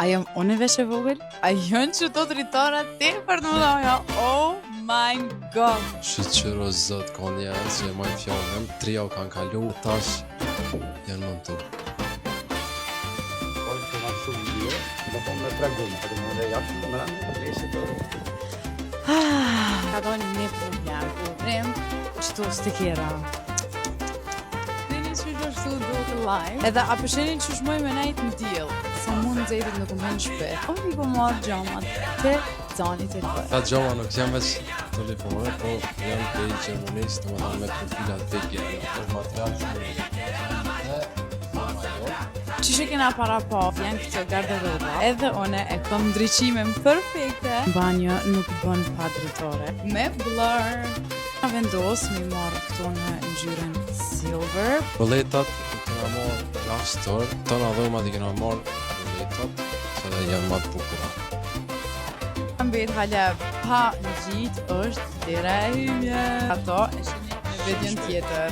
A jam unë veç e vogël? A jënë që të dritorat te për në mëdhaja? Oh my god! Shqyqyro zot, ka njerës që e majnë fjallën, 3 javë kanë kalu, tash janë montu. Poi che non so io, dopo me tregumë, edhe më dhe jashtë, më rëndë, lese të... Ka do një problem, problem që të stikera. Dini që është të do të live, edhe a përshenin që shmoj me najtë në tjilë, sa mund të zetit nuk më në shpet. O mi po marrë gjamat të zanit e të. Ta gjoma nuk jam veç telefone, po jam të i Gjermanisë, të më dhanë me profilat të gjerë, është material që Qishe kena para pa, janë këtë garderoba. Edhe one e kom ndryqimin perfekte. Banjo nuk bën pa dritore. Me blur. Na vendos me marrë këto në ngjyrën silver. Boletat të nga marë rastor, të nga dhomat i kena marë boletat, se dhe janë matë bukura. Mbet hala pa gjit është dera e hymje. Ato e shini në videon tjetër.